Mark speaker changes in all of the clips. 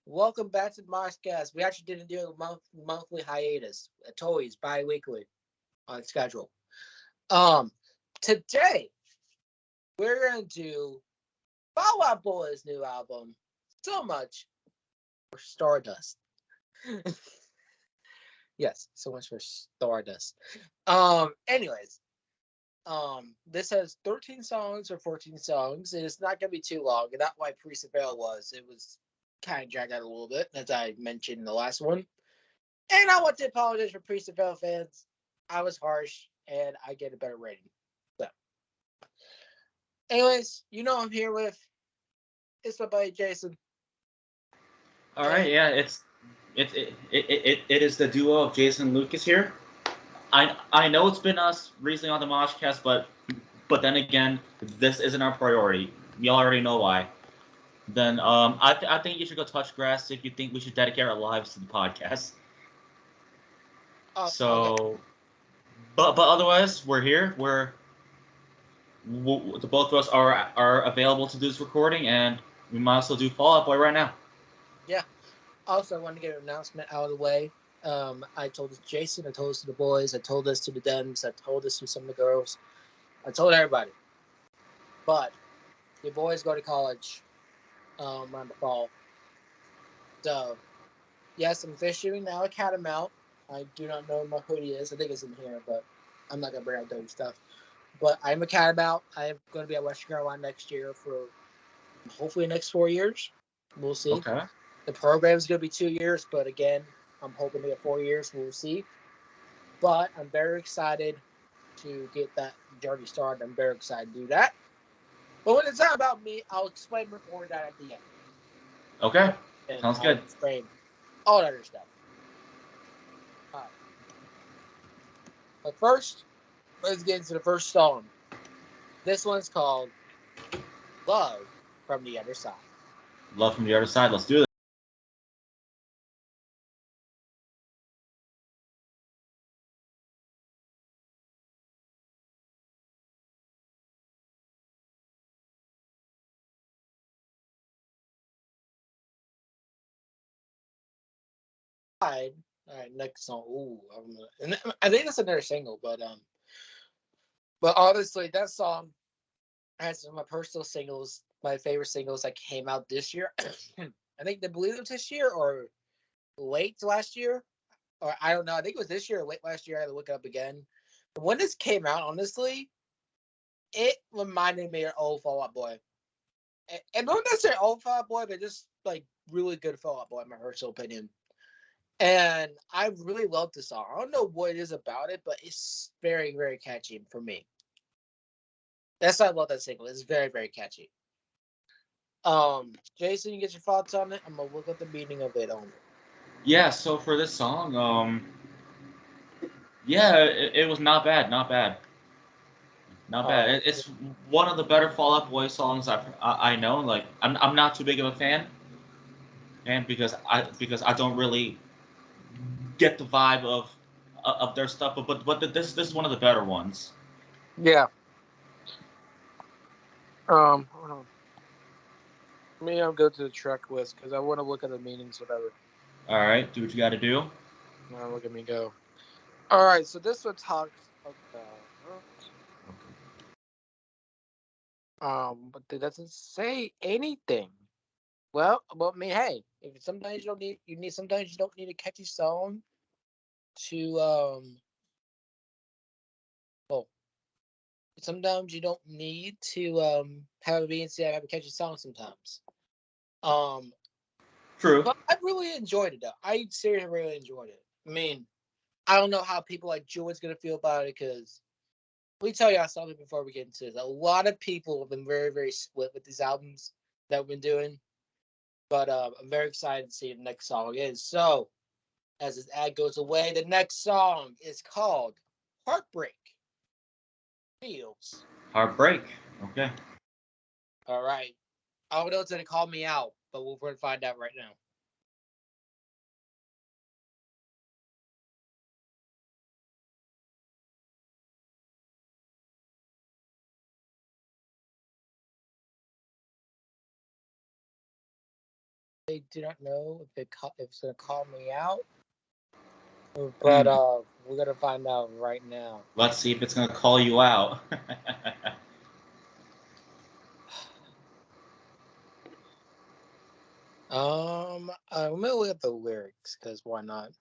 Speaker 1: Welcome back to the MoshCast. We actually didn't do a monthly hiatus. It's always bi-weekly on schedule. Um, Today we're gonna do Fall Out Boy's new album, So Much for Stardust. Yes, so much for Stardust. Anyways, this has 13 songs or 14 songs, and it's not gonna be too long, and that's why Pre-Sale was. It was kind of dragged out a little bit, as I mentioned in the last one. And I want to apologize for Pre-Sale fans. I was harsh, and I get a better rating. So, anyways, I'm here with it's my buddy Jason.
Speaker 2: All right,
Speaker 1: And
Speaker 2: yeah, it is the duo of Jason and Lucas here. I know it's been us recently on the MoshCast, but then again, this isn't our priority. You already know why. Then I think you should go touch grass if you think we should dedicate our lives to the podcast.
Speaker 1: oh, okay,
Speaker 2: So, but otherwise, we're here. The both of us are available to do this recording, and we might as well do Fall Out Boy right now.
Speaker 1: yeah. Also, I want to get an announcement out of the way. I told this to Jason. I told this to the boys. I told this to the Dems. I told this to some of the girls. I told everybody. But the boys go to college around the fall. So yes, I'm officially now a catamount. I do not know what my hoodie is. I think it's in here, but I'm not gonna bring out dirty stuff. But I'm a catamount. I'm going to be at Western Carolina next year for hopefully the next 4 years. We'll see.
Speaker 2: Okay.
Speaker 1: The program's going to be 2 years, but again, I'm hoping to get 4 years. We'll see. But I'm very excited to get that journey started. I'm very excited to do that. But when it's not about me, I'll explain more of that at the end.
Speaker 2: Okay.
Speaker 1: And
Speaker 2: Sounds
Speaker 1: I'll
Speaker 2: good.
Speaker 1: explain all that other stuff. All right. But first, let's get into the first song. This one's called Love from the Other Side.
Speaker 2: Love from the other side. Let's do this.
Speaker 1: All right, next song. Ooh, and I think that's another single, but honestly, that song has some of my personal singles, my favorite singles that came out this year. I think they believe it was this year or late last year, or I don't know. I think it was this year or late last year. I had to look it up again. But when this came out, honestly, it reminded me of old Fall Out Boy, and not necessarily old Fall Out Boy, but just like really good Fall Out Boy, in my personal opinion. And I really love the song. I don't know what it is about it, but it's very, very catchy for me. That's why I love that single. It's very, very catchy. Jason, you get your thoughts on it? I'm gonna look up the meaning of it only.
Speaker 2: Yeah. So for this song, yeah, it was not bad. Not bad. Not bad.
Speaker 1: Um,
Speaker 2: It's one of the better Fall Out Boy songs I know. Like I'm not too big of a fan, and because I don't really get the vibe of their stuff. But this is one of the better ones.
Speaker 1: yeah. Hold on. Maybe I'll go to the track list because I want to look at the meanings, whatever.
Speaker 2: All right, do what you got to do.
Speaker 1: Now look at me go. All right, so this one talks about but it doesn't say anything. Well, I mean, hey, if sometimes sometimes you don't need a catchy song to well, sometimes you don't need to have a BNC have a catchy song sometimes. Um,
Speaker 2: True.
Speaker 1: but I really enjoyed it though. I seriously really enjoyed it. I mean, I don't know how people like Jordan's gonna feel about it because we tell y'all something before we get into this. A lot of people have been very, very split with these albums that we've been doing. But I'm very excited to see what the next song is. So, as this ad goes away, the next song is called Heartbreak Feels.
Speaker 2: Heartbreak. Okay.
Speaker 1: All right. I don't know what's going to call me out, but we're going to find out right now. I do not know if it's gonna call me out, but
Speaker 2: Hmm.
Speaker 1: we're gonna find out right now.
Speaker 2: Let's see if it's gonna call you out.
Speaker 1: I'm gonna look at the lyrics because why not?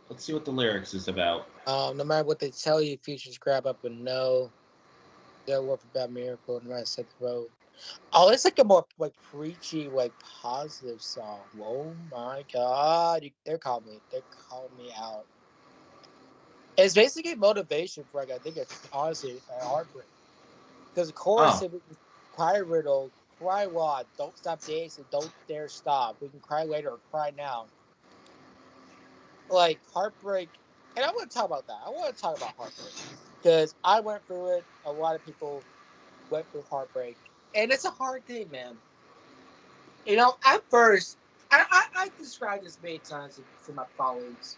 Speaker 2: Let's see what the lyrics is about.
Speaker 1: No matter what they tell you, futures grab up and know they're worth about miracle, no matter set the road. Oh, it's like a more like preachy, like positive song. Oh my god, they're calling me out. It's basically motivation for like I think it's honestly a heartbreak. Because of course,
Speaker 2: Oh,
Speaker 1: if we can cry riddle, cry wad, don't stop dancing, don't dare stop. We can cry later or cry now. Like heartbreak, and I want to talk about that. I want to talk about heartbreak because I went through it. A lot of people went through heartbreak, and it's a hard thing, man. At first, I described this many times to my colleagues.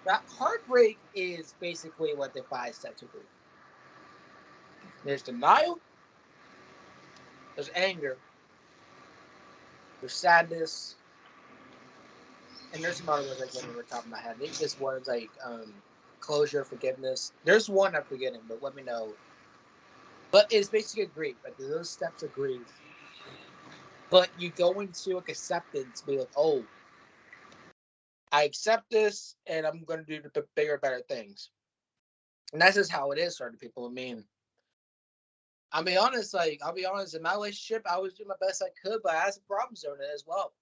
Speaker 1: That heartbreak is basically what defines steps of grief. There's denial, there's anger, there's sadness, and there's some other ones I can't remember the top of my head. I think this one's like closure, forgiveness. There's one I'm forgetting, but let me know. But it's basically grief. Like those steps of grief. But you go into like acceptance, be like, oh, I accept this, and I'm going to do the bigger, better things. And that's just how it is, certain people. I'll be honest. In my relationship, I was doing my best I could, but I had some problems doing it as well.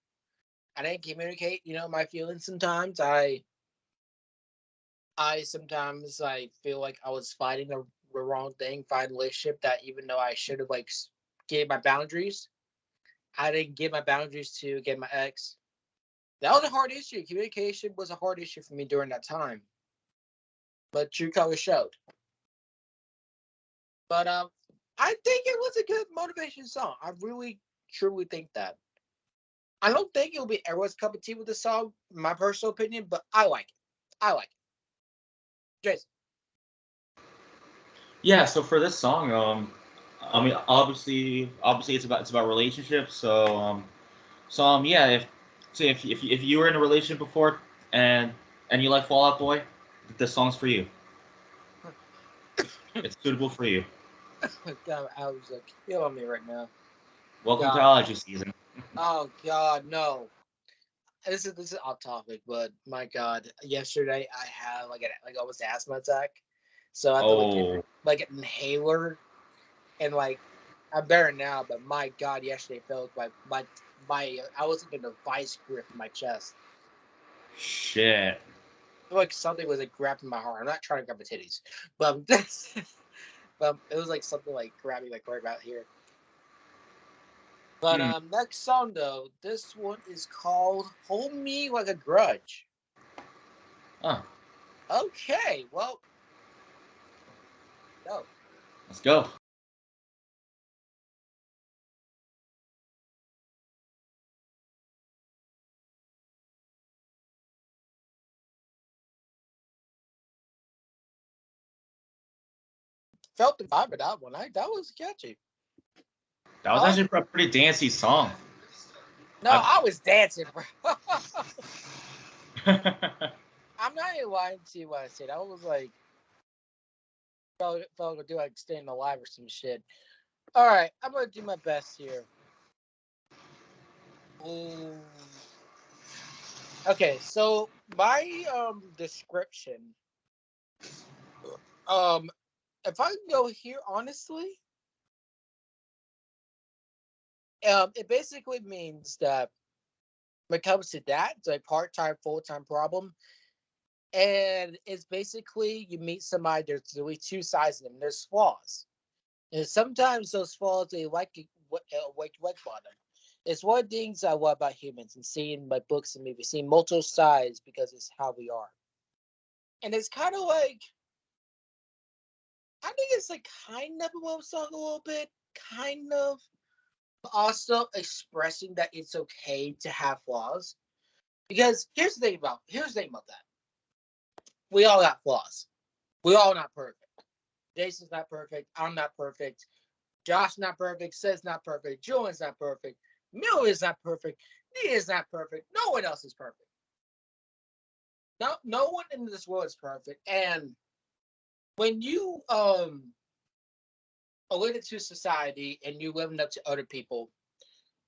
Speaker 1: I didn't communicate, my feelings sometimes. I sometimes I feel like I was fighting the wrong thing, fighting a relationship that even though I should have like gave my boundaries, I didn't give my boundaries to get my ex. That was a hard issue. Communication was a hard issue for me during that time, but true colors showed. But I think it was a good motivation song. I really truly think that. I don't think it'll be everyone's cup of tea with the song, my personal opinion, but I like it. I like it. Jason.
Speaker 2: yeah. So for this song, I mean, obviously, it's about relationships. So yeah. If you were in a relationship before and you like Fall Out Boy, this song's for you. It's suitable for you.
Speaker 1: God, I was like killing me right now.
Speaker 2: Welcome to
Speaker 1: God.
Speaker 2: allergy season.
Speaker 1: Oh God, no. This is off topic, but my God, yesterday I had like almost asthma attack, so I had to like get
Speaker 2: Oh
Speaker 1: like an inhaler and like I'm better now, but my God, yesterday felt like my I was like in a vice grip in my chest.
Speaker 2: shit.
Speaker 1: I feel like something was like grabbing my heart. I'm not trying to grab my titties, but but it was like something like grabbing like right about here. But
Speaker 2: Hmm.
Speaker 1: next song though, this one is called "Hold Me Like a Grudge."
Speaker 2: Oh,
Speaker 1: Okay, well, go.
Speaker 2: let's go.
Speaker 1: Felt the vibe of that one. That was catchy.
Speaker 2: That
Speaker 1: I
Speaker 2: was
Speaker 1: like.
Speaker 2: actually a pretty dancey song.
Speaker 1: No,
Speaker 2: I,
Speaker 1: I was dancing, bro. I'm not even lying to you when I said I was like felt like do like staying alive or some shit. All right, I'm gonna do my best here. Ooh. Okay, so my description, um, if I can go here honestly, it basically means that when it comes to that, it's a part-time, full-time problem. And it's basically you meet somebody, there's really two sides of them. There's flaws. And sometimes those flaws they like about them. It's one of the things I love about humans and seeing my books and movies, seeing multiple sides because it's how we are. And it's kind of like I think it's like kind of a love song a little bit, kind of, but also expressing that it's okay to have flaws. Because here's the thing about that. We all got flaws. We all not perfect. Jason's not perfect. I'm not perfect. Josh not perfect. Seth's not perfect. Julian's not perfect. Emilio is not perfect. He is not perfect. No one else is perfect. No one in this world is perfect. And when you alluded to society and you living up to other people,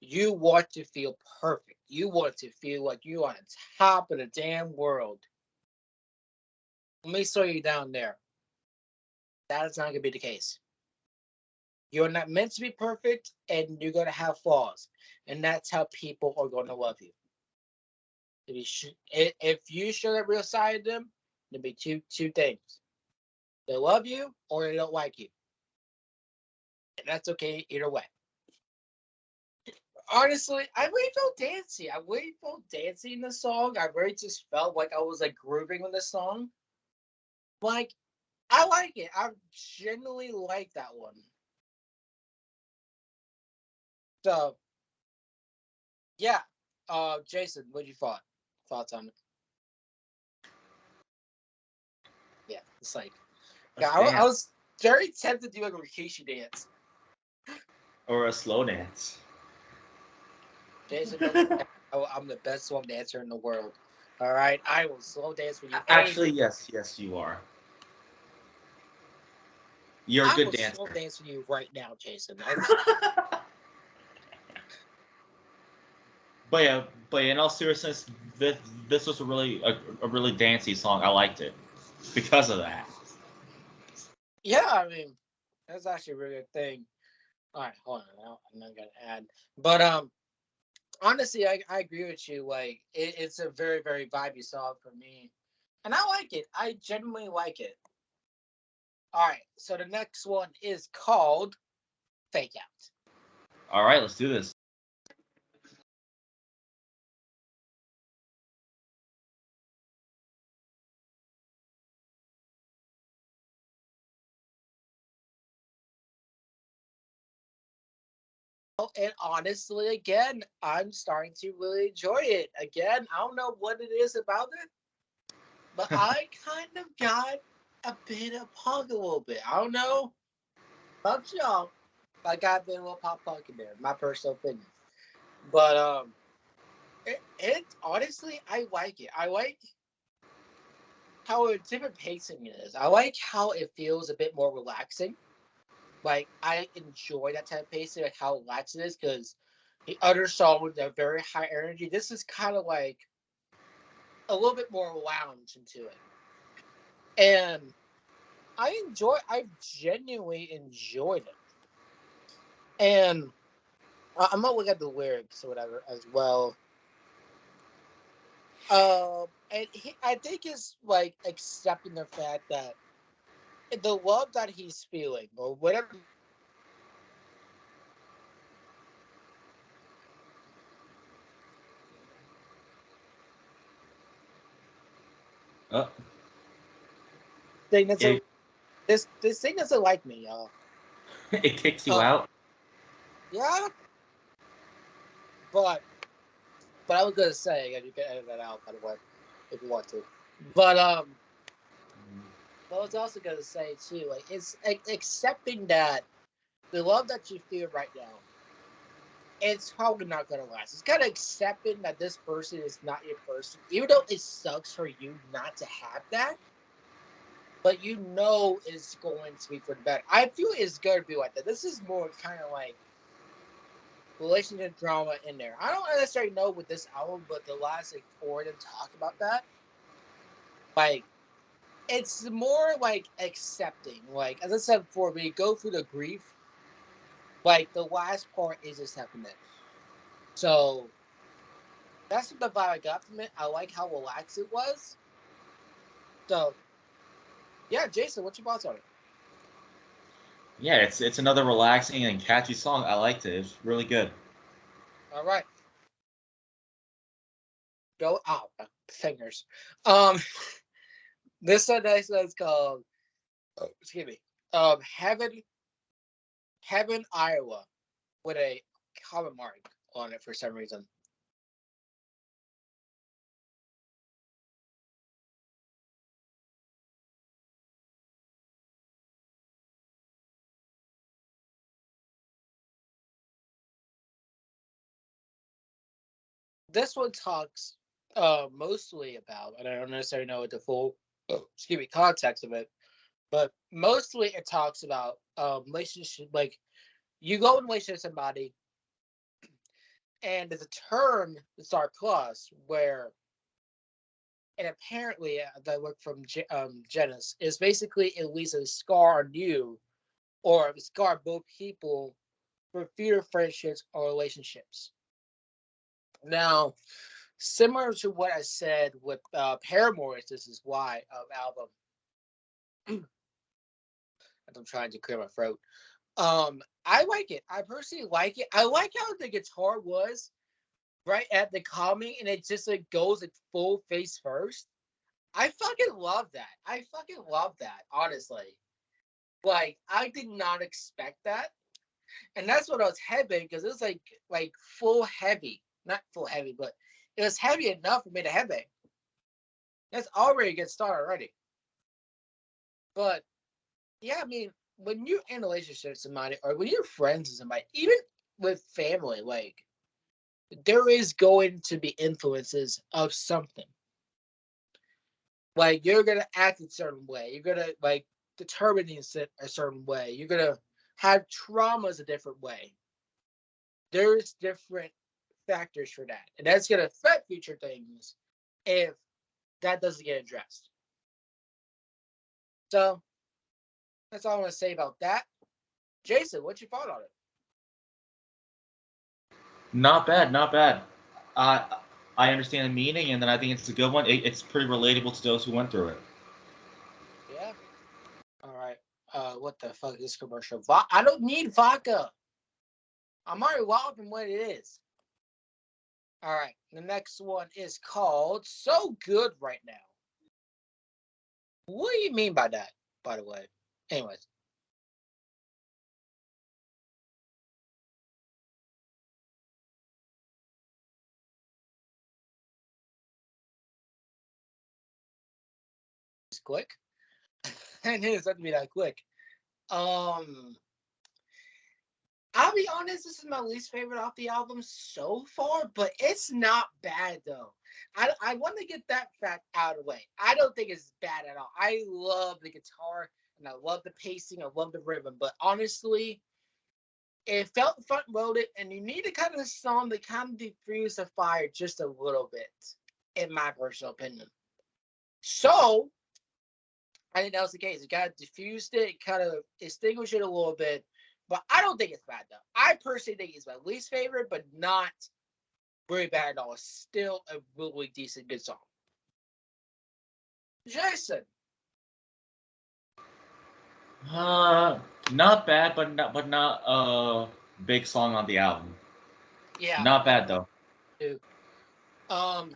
Speaker 1: you want to feel perfect. You want to feel like you're on top of the damn world. Let me slow you down there. That is not going to be the case. You're not meant to be perfect, and you're going to have flaws, and that's how people are going to love you. If you show that real side of them, there'll be two things: they love you or they don't like you, and that's okay either way. Honestly, I really felt dancey. I really felt dancey in the song. I really just felt like I was like grooving with the song. Like I like it. I genuinely like that one. So yeah. Jason, what you thoughts on it? Yeah, it's like yeah, I was very tempted to do like a Rikishi dance.
Speaker 2: Or a slow dance.
Speaker 1: Jason, I'm the best swing dancer in the world. All right, I will slow dance for you.
Speaker 2: Actually, yes, you are. You're a
Speaker 1: I
Speaker 2: good
Speaker 1: will slow
Speaker 2: dancer.
Speaker 1: dance for you right now, Jason.
Speaker 2: But in all seriousness, this was a really dancey song. I liked it because of that.
Speaker 1: Yeah, I mean, that's actually a really good thing. All right, hold on. I'm not gonna add, but honestly, I agree with you. Like, it's a very very vibey song for me, and I like it. I genuinely like it. All right, so the next one is called "Fake Out."
Speaker 2: All right, let's do this.
Speaker 1: And honestly, again, I'm starting to really enjoy it. Again, I don't know what it is about it, but I kind of got a bit of punk a little bit. I don't know about y'all. I got a bit of a little pop punk in there, my personal opinion. But it honestly, I like it. I like how a different pacing it is. I like how it feels a bit more relaxing. Like I enjoy that type of pacing, like how relaxed it is, because the other songs are very high energy. This is kind of like a little bit more lounge into it. And I genuinely enjoyed it. And I'm gonna look at the lyrics or whatever as well. I think it's like accepting the fact that the love that he's feeling or whatever.
Speaker 2: Oh,
Speaker 1: Thing that's a
Speaker 2: it,
Speaker 1: this thing doesn't like me, y'all.
Speaker 2: it kicks you
Speaker 1: Uh,
Speaker 2: out.
Speaker 1: yeah, but I was gonna say, and you can edit that out by the way, if you want to. But I was also gonna say too, like it's accepting that the love that you feel right now, it's probably not gonna last. It's kind of accepting that this person is not your person, even though it sucks for you not to have that. But you know it's going to be for the better. I feel it's gonna be like that. This is more kind of like relationship drama in there. I don't necessarily know with this album, but the last like four of them talk about that. Like it's more like accepting. Like as I said before, when you go through the grief, like the last part is accepting it. So that's the vibe I got from it. I like how relaxed it was. So yeah, Jason, what's your thoughts on it?
Speaker 2: Yeah, it's another relaxing and catchy song. I liked it. It's really good.
Speaker 1: All right, go out fingers. Um, this one next one's called. Oh, excuse me. Heaven, Heaven, Iowa, with a comment mark on it for some reason. this one talks mostly about, and I don't necessarily know the full context of it, but mostly it talks about relationship. Like you go in a relationship with somebody, and there's a term, the star clause, where and apparently that work from Genesis is basically it leaves a scar on you or a scar on both people for future friendships or relationships. Now, similar to what I said with Paramore's "This Is Why" album, I'm trying to clear my throat. I like it. I personally like it. I like how the guitar was right at the calming, and it just like goes like full face first. I fucking love that. I fucking love that. Honestly, like I did not expect that, and that's what I was heavy because it was like full heavy, not full heavy, but it was heavy enough for me to heavy. That's already a good start already. But yeah, I mean, when you're in a relationship with somebody, or when you're friends with somebody, even with family, like there is going to be influences of something. Like you're gonna act a certain way. You're gonna like determine a certain way. You're gonna have traumas a different way. There's different factors for that, and that's gonna affect future things if that doesn't get addressed. So that's all I want to say about that. Jason, what's your thought on it?
Speaker 2: Not bad, not bad. I understand the meaning, and then I think it's a good one. It's pretty relatable to those who went through it.
Speaker 1: Yeah. All right. What the fuck is this commercial? I don't need vodka. I'm already wild from what it is. All right. The next one is called "So Good Right Now." What do you mean by that? By the way. Anyways, it's quick. I knew it's not to be that quick. Um, I'll be honest, this is my least favorite off the album so far, but it's not bad though. I want to get that fact out of the way. I don't think it's bad at all. I love the guitar and I love the pacing, I love the rhythm, but honestly, it felt front loaded, and you need a kind of song that kind of diffuse the fire just a little bit, in my personal opinion. So I think that was the case. It kind of diffused it, kind of extinguished it a little bit, but I don't think it's bad though. I personally think it's my least favorite, but not very bad at all. It's still a really decent, good song. Jason,
Speaker 2: Uh, Not bad, but not a big song on the album.
Speaker 1: yeah,
Speaker 2: Not bad though.
Speaker 1: dude. Um,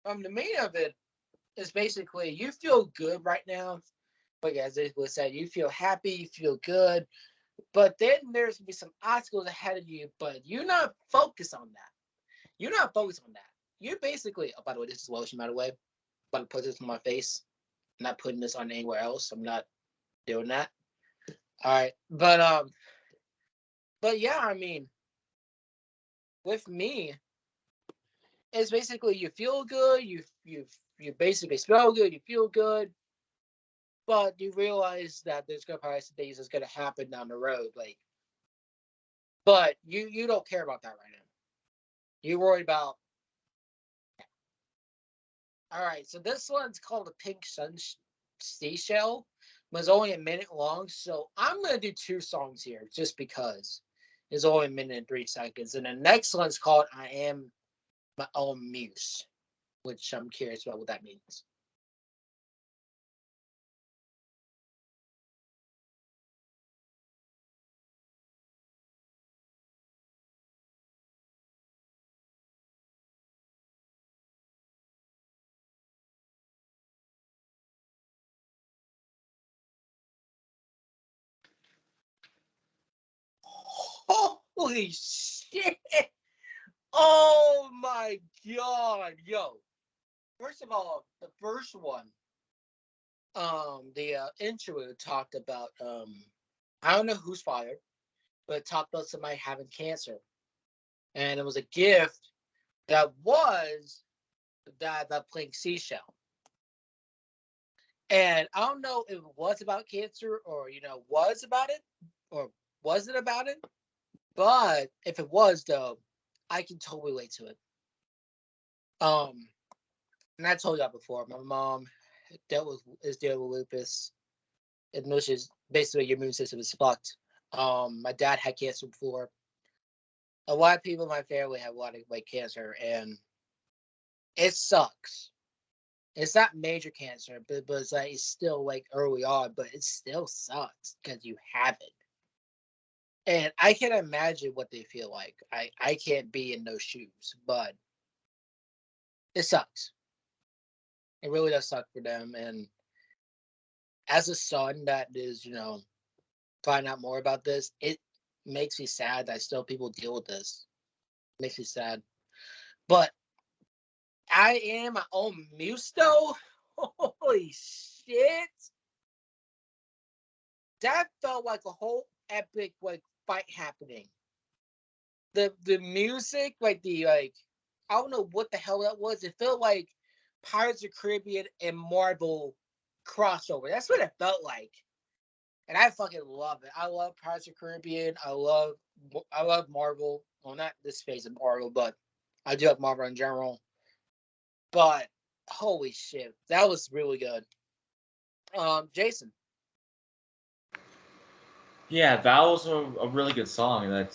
Speaker 1: the main of it is basically you feel good right now. Like as it was said, you feel happy, you feel good, but then there's gonna be some obstacles ahead of you, but you're not focused on that. You're not focused on that. You're basically, oh, by the way, this is lotion, by the way. I'm about to put this on my face. I'm not putting this on anywhere else. I'm not doing that. All right. But yeah, I mean, with me, it's basically you feel good, you basically smell good, you feel good, but you realize that there's gonna probably some things that's gonna happen down the road. Like, but you don't care about that right now. You're worried about. All right, so this one's called a pink sun seashell. But it's only a minute long, so I'm gonna do two songs here just because it's only a minute and 3 seconds. And the next one's called "I Am My Own Muse," which I'm curious about what that means. Holy shit! Oh my god, yo! First of all, the first one, the intro talked about I don't know who's fired, but it talked about somebody having cancer, and it was a gift that was that playing seashell. And I don't know if it was about cancer or was about it or wasn't about it. But if it was though, I can totally relate to it. Um, and I told y'all before, my mom is dealing with lupus, which is basically your immune system is fucked. My dad had cancer before. A lot of people in my family have a lot of cancer, and it sucks. It's not major cancer, but it's still early on, but it still sucks because you have it. And I can imagine what they feel like. I can't be in those shoes, but it sucks. It really does suck for them. And as a son that is, find out more about this, it makes me sad that still people deal with this. It makes me sad. But I am my own muse though. Holy shit. That felt like a whole epic fight happening. The music, I don't know what the hell that was. It felt like Pirates of the Caribbean and Marvel crossover. That's what it felt like. And I fucking love it. I love Pirates of the Caribbean. I love Marvel. Well, not this phase of Marvel, but I do have Marvel in general. But holy shit, that was really good. Jason.
Speaker 2: Yeah, that was a really good song.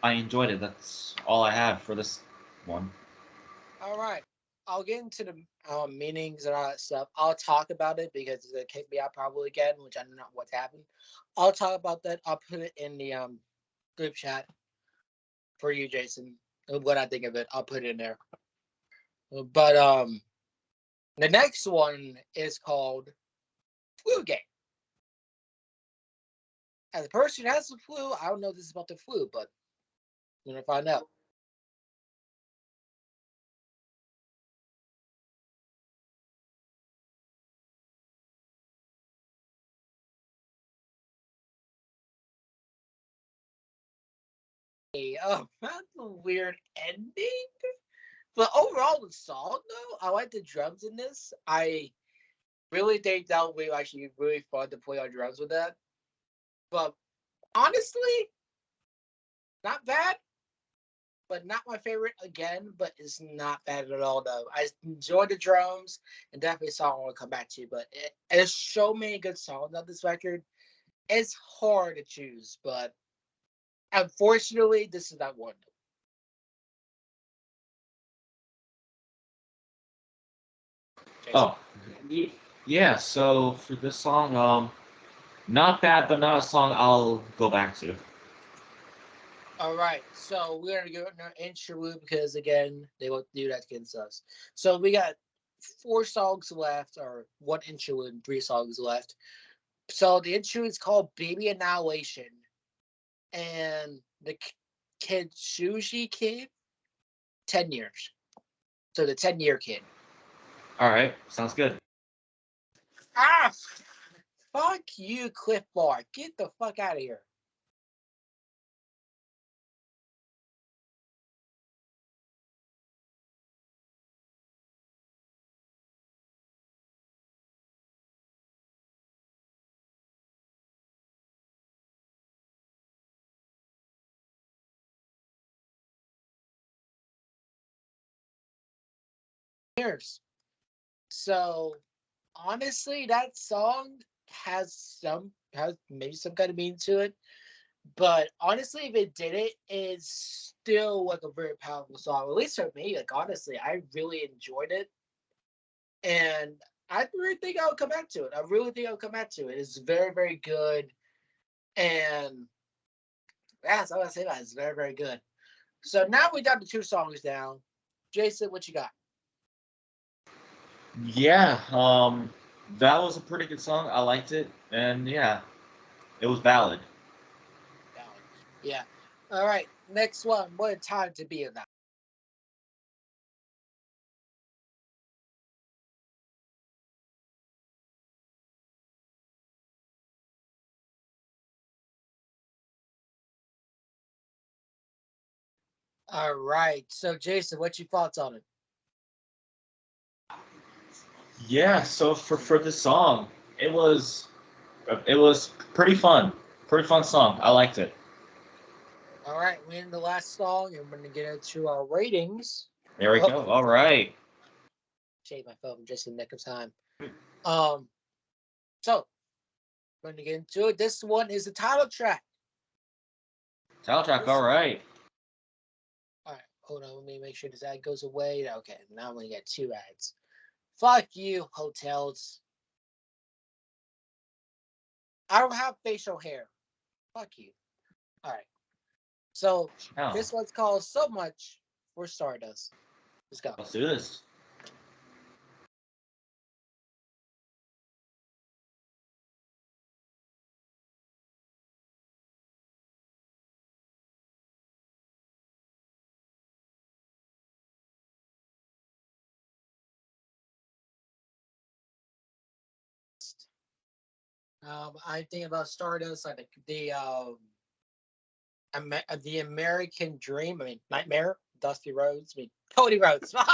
Speaker 2: I enjoyed it. That's all I have for this one.
Speaker 1: All right. I'll get into the meanings and all that stuff. I'll talk about it because it's gonna kick me out probably again, which I don't know what's happened. I'll talk about that. I'll put it in the group chat for you, Jason. What I think of it, I'll put it in there. But the next one is called Flu Game. As a person who has the flu, I don't know this is about the flu, but we're gonna find out. Hey, that's a weird ending. But overall, the song though, I like the drums in this. I really think that would be actually really fun to play on drums with that. But honestly, not bad, but not my favorite again. But it's not bad at all though. I enjoy the drums and definitely a song I want to come back to. But there's so many good songs on this record. It's hard to choose, but unfortunately, this is not one. Jason.
Speaker 2: Oh, yeah. So for this song, not bad, but not a song I'll go back to.
Speaker 1: All right, so we're gonna go in our interlude because again they won't do that against us. So we got 4 songs left, or one interlude, and 3 songs left. So the interlude is called "Baby Annihilation," and the kid Sushi Kid, 10 years. So the 10-year kid.
Speaker 2: All right, sounds good.
Speaker 1: Ah, fuck you, Cliff Bar. Get the fuck out of here. Years. So honestly, that song has maybe some kind of meaning to it. But honestly, if it did it, it's still like a very powerful song. At least for me, honestly, I really enjoyed it, and I really think I would come back to it. I really think I would come back to it. It's very, very good, and that's all I say about it. It's very, very good. So now we got the 2 songs down. Jason, what you got?
Speaker 2: Yeah, that was a pretty good song. I liked it, and yeah, it was valid.
Speaker 1: Valid. Yeah. All right. Next one. What a time to be alive. All right. So, Jason, what's your thoughts on it?
Speaker 2: Yeah, so for this song, it was pretty fun song. I liked it.
Speaker 1: All right. We're in the last song, and we're going to get into our ratings.
Speaker 2: There we
Speaker 1: Oh,
Speaker 2: go. All right.
Speaker 1: shave my phone just in the nick of time. Um, so we're going to get into it. This one is the title track.
Speaker 2: Title track.
Speaker 1: This,
Speaker 2: All right.
Speaker 1: all right. Hold on. Let me make sure this ad goes away. Okay. Now I'm going to get two ads. Fuck you, hotels. I don't have facial hair. Fuck you. All right. So
Speaker 2: Now
Speaker 1: this one's called So Much for Stardust. Let's go.
Speaker 2: let's do this.
Speaker 1: I think about Stardust like the American Dream. I mean, Nightmare, Dusty Rhodes. I mean, Cody Rhodes. not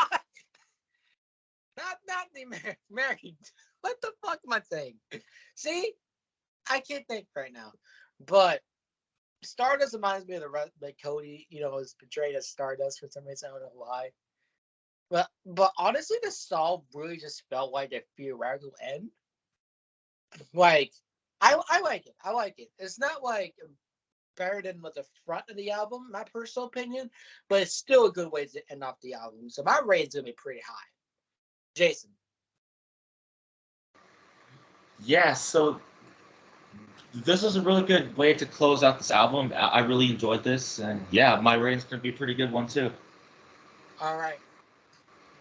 Speaker 1: the American. What the fuck am I saying? See, I can't think right now. But Stardust reminds me of like Cody. Was portrayed as Stardust for some reason. I don't know why. But honestly, the song really just felt like a theoretical end. Like, I like it. I like it. It's not like better than what the front of the album, my personal opinion, but it's still a good way to end off the album. So my rating's gonna be pretty high. Jason.
Speaker 2: Yeah. So this was a really good way to close out this album. I really enjoyed this, and yeah, my rating's gonna be a pretty good one too.
Speaker 1: All right.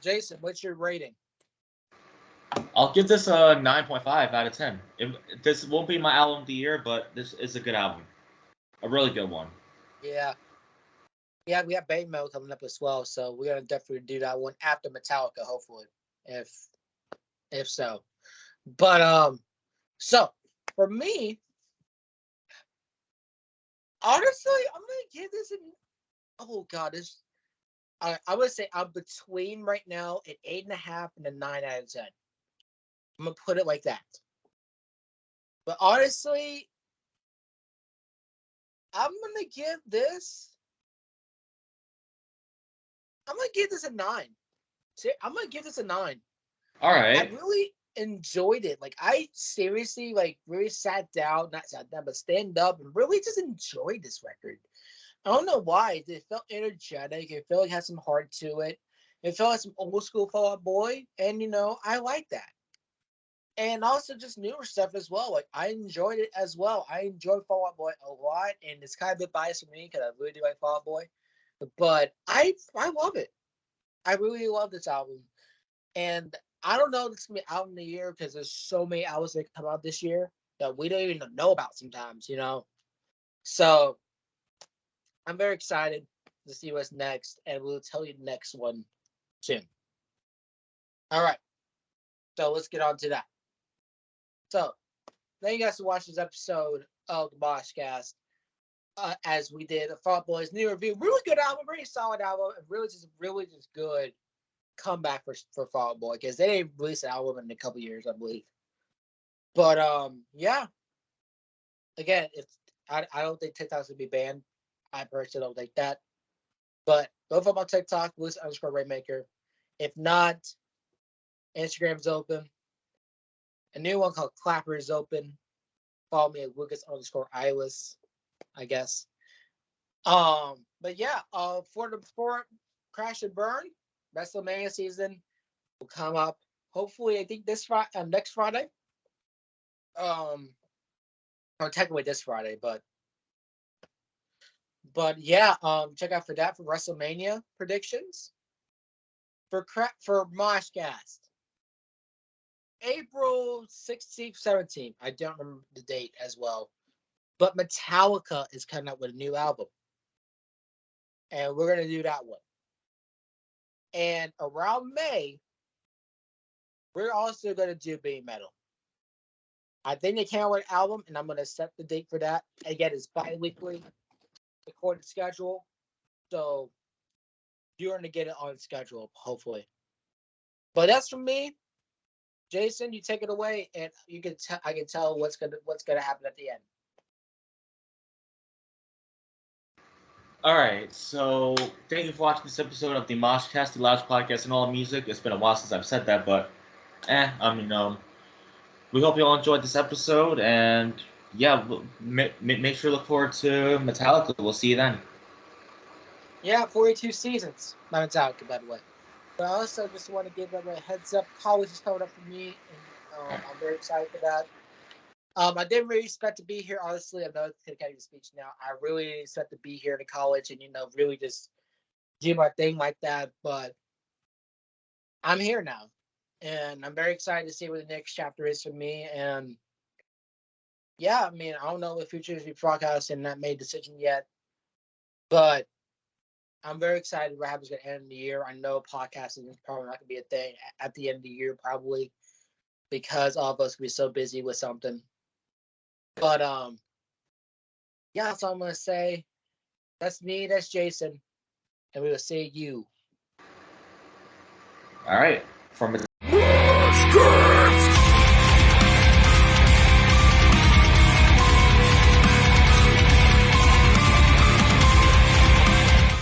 Speaker 1: Jason, what's your rating?
Speaker 2: I'll give this a 9.5 out of 10. This won't be my album of the year, but this is a good album. A really good one.
Speaker 1: Yeah. Yeah, we have Bane Mode coming up as well, so we're gonna definitely do that one after Metallica, hopefully. If if so. But so for me, honestly, I'm gonna give this an oh god, this I would say I'm between right now an 8.5 and a 9 out of 10. I'm gonna put it like that. But honestly, I'm gonna give this. I'm gonna give this a 9. See, I'm gonna give this a 9.
Speaker 2: All
Speaker 1: I
Speaker 2: right.
Speaker 1: really enjoyed it. Like I seriously, like really sat down, not sat down, but stand up and really just enjoyed this record. I don't know why. It felt energetic. It felt like it had some heart to it. It felt like some old school Fall Out Boy, and I like that. And also just newer stuff as well. Like I enjoyed it as well. I enjoyed Fall Out Boy a lot, and it's kind of a bit biased for me because I really do like Fall Out Boy. But I love it. I really love this album, and I don't know if it's gonna be album of the year because there's so many albums that come out this year that we don't even know about sometimes. So I'm very excited to see what's next, and we'll tell you the next one soon. All right, so let's get on to that. So thank you guys for watching this episode of the MoshCast. As we did a Fall Out Boy's new review, really good album, very solid album, and really just good comeback for Fall Out Boy because they didn't release an album in a couple years, I believe. But yeah. Again, if I don't think TikTok's gonna be banned. I personally don't think that. But go follow my TikTok, Lucas_Rainmaker. If not, Instagram's open. A new one called Clapper is open. Follow me at Lucas_Iwas, I guess. But yeah, for Crash and Burn, WrestleMania season will come up. Hopefully, I think this Friday, next Friday. Um, or technically this Friday, but yeah, check out for that for WrestleMania predictions for MoshCast. April 16th, 17th. I don't remember the date as well. But Metallica is coming out with a new album. And we're gonna do that one. And around May, we're also gonna do Being Metal. I think they came out with an album, and I'm gonna set the date for that. Again, it's bi-weekly recorded schedule. So you're going to get it on schedule, hopefully. But that's from me. Jason, you take it away, and you can I can tell what's gonna happen at the end.
Speaker 2: All right, so thank you for watching this episode of the MoshCast, the Loudest Podcast, and all music. It's been a while since I've said that, but we hope you all enjoyed this episode, and yeah, make sure to look forward to Metallica. We'll see you then.
Speaker 1: Yeah, 42 seasons. My Metallica, by the way. But I also just want to give everyone a heads up. College is coming up for me, and I'm very excited for that. I didn't really expect to be here. Honestly, I know it's kind of speech now. I really expect to be here to college and really just do my thing like that. But I'm here now, and I'm very excited to see what the next chapter is for me. And yeah, I mean, I don't know what future is be broadcast and not made a decision yet, but I'm very excited what happens at the end of the year. I know podcasting is probably not going to be a thing at the end of the year, probably because all of us will be so busy with something. But yeah, that's all I'm gonna say. That's me. That's Jason, and we will see you.
Speaker 2: All right, from